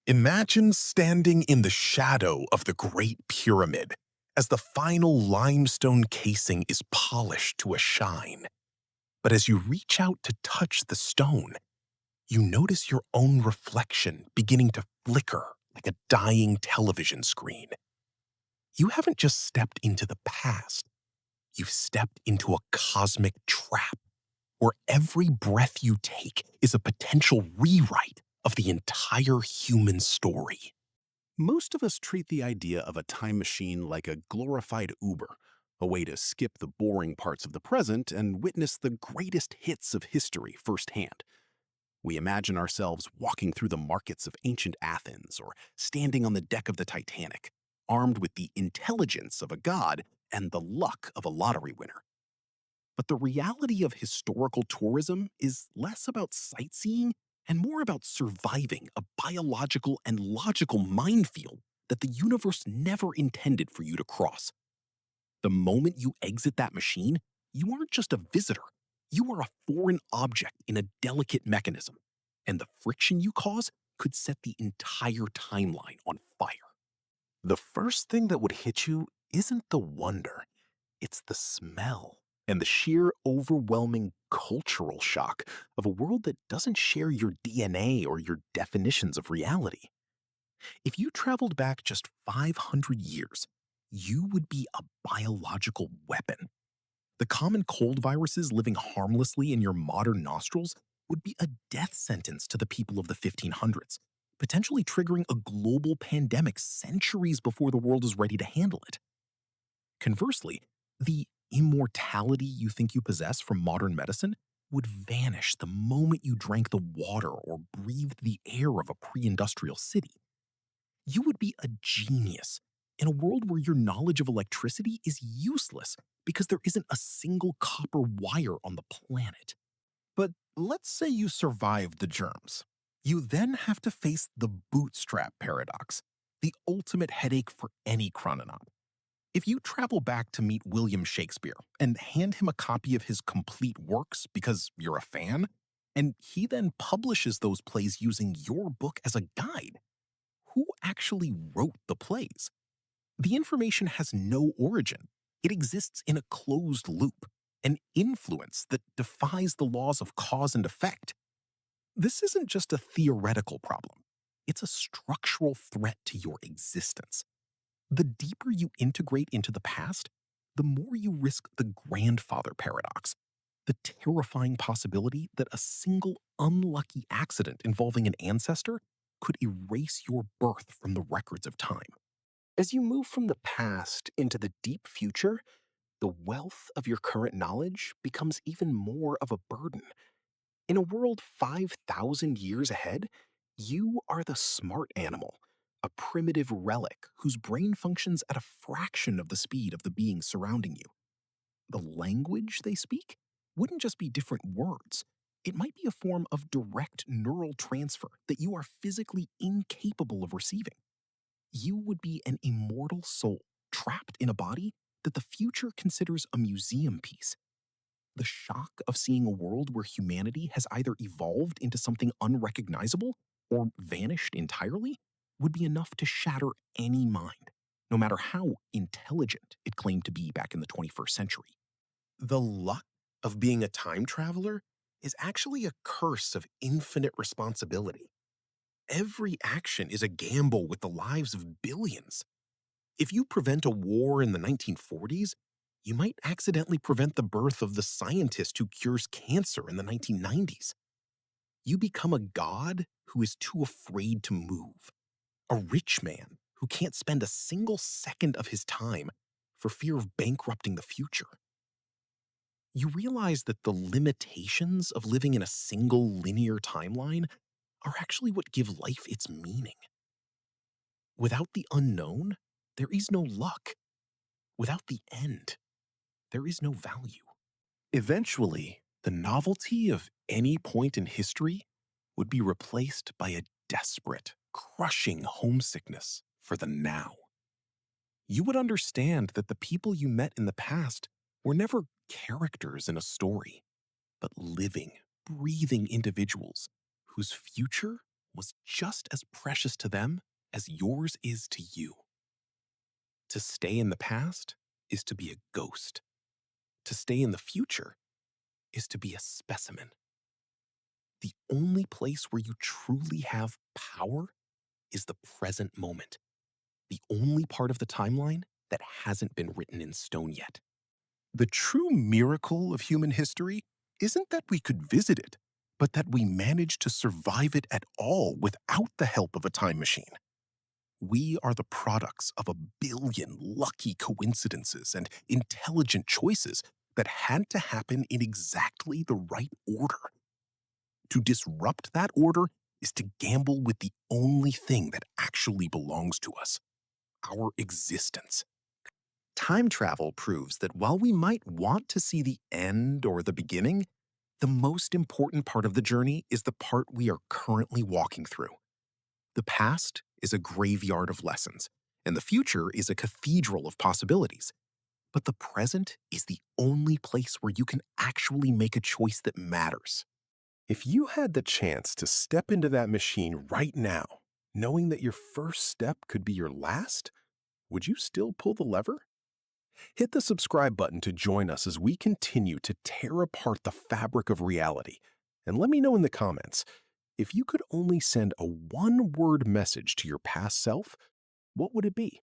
Imagine standing in the shadow of the Great Pyramid as the final limestone casing is polished to a shine. But as you reach out to touch the stone, you notice your own reflection beginning to flicker like a dying television screen. You haven't just stepped into the past, you've stepped into a cosmic trap where every breath you take is a potential rewrite of the entire human story. Most of us treat the idea of a time machine like a glorified Uber, a way to skip the boring parts of the present and witness the greatest hits of history firsthand. We imagine ourselves walking through the markets of ancient Athens or standing on the deck of the Titanic, armed with the intelligence of a god and the luck of a lottery winner. But the reality of historical tourism is less about sightseeing and more about surviving a biological and logical minefield that the universe never intended for you to cross. The moment you exit that machine, you aren't just a visitor. You are a foreign object in a delicate mechanism, and the friction you cause could set the entire timeline on fire. The first thing that would hit you isn't the wonder, it's the smell and the sheer overwhelming cultural shock of a world that doesn't share your DNA or your definitions of reality. If you traveled back just 500 years, you would be a biological weapon. The common cold viruses living harmlessly in your modern nostrils would be a death sentence to the people of the 1500s, potentially triggering a global pandemic centuries before the world is ready to handle it. Conversely, the immortality you think you possess from modern medicine would vanish the moment you drank the water or breathed the air of a pre industrial city. You would be a genius in a world where your knowledge of electricity is useless because there isn't a single copper wire on the planet. But let's say you survive the germs. You then have to face the Bootstrap Paradox, the ultimate headache for any chrononaut. If you travel back to meet William Shakespeare and hand him a copy of his complete works because you're a fan, and he then publishes those plays using your book as a guide, who actually wrote the plays? The information has no origin. It exists in a closed loop, an influence that defies the laws of cause and effect. This isn't just a theoretical problem. It's a structural threat to your existence. The deeper you integrate into the past, the more you risk the grandfather paradox, the terrifying possibility that a single unlucky accident involving an ancestor could erase your birth from the records of time. As you move from the past into the deep future, the wealth of your current knowledge becomes even more of a burden. In a world 5,000 years ahead, you are the smart animal, a primitive relic whose brain functions at a fraction of the speed of the beings surrounding you. The language they speak wouldn't just be different words. It might be a form of direct neural transfer that you are physically incapable of receiving. You would be an immortal soul trapped in a body that the future considers a museum piece. The shock of seeing a world where humanity has either evolved into something unrecognizable or vanished entirely would be enough to shatter any mind, no matter how intelligent it claimed to be back in the 21st century. The luck of being a time traveler is actually a curse of infinite responsibility. Every action is a gamble with the lives of billions. If you prevent a war in the 1940s, you might accidentally prevent the birth of the scientist who cures cancer in the 1990s. You become a god who is too afraid to move, a rich man who can't spend a single second of his time for fear of bankrupting the future. You realize that the limitations of living in a single linear timeline are actually what give life its meaning. Without the unknown, there is no luck. Without the end, there is no value. Eventually, the novelty of any point in history would be replaced by a desperate, crushing homesickness for the now. You would understand that the people you met in the past were never characters in a story, but living, breathing individuals whose future was just as precious to them as yours is to you. To stay in the past is to be a ghost. To stay in the future is to be a specimen. The only place where you truly have power is the present moment, the only part of the timeline that hasn't been written in stone yet. The true miracle of human history isn't that we could visit it, but that we managed to survive it at all without the help of a time machine. We are the products of a billion lucky coincidences and intelligent choices that had to happen in exactly the right order. To disrupt that order is to gamble with the only thing that actually belongs to us, our existence. Time travel proves that while we might want to see the end or the beginning, the most important part of the journey is the part we are currently walking through. The past is a graveyard of lessons, and the future is a cathedral of possibilities. But the present is the only place where you can actually make a choice that matters. If you had the chance to step into that machine right now, knowing that your first step could be your last, would you still pull the lever? Hit the subscribe button to join us as we continue to tear apart the fabric of reality. And let me know in the comments, if you could only send a one-word message to your past self, what would it be?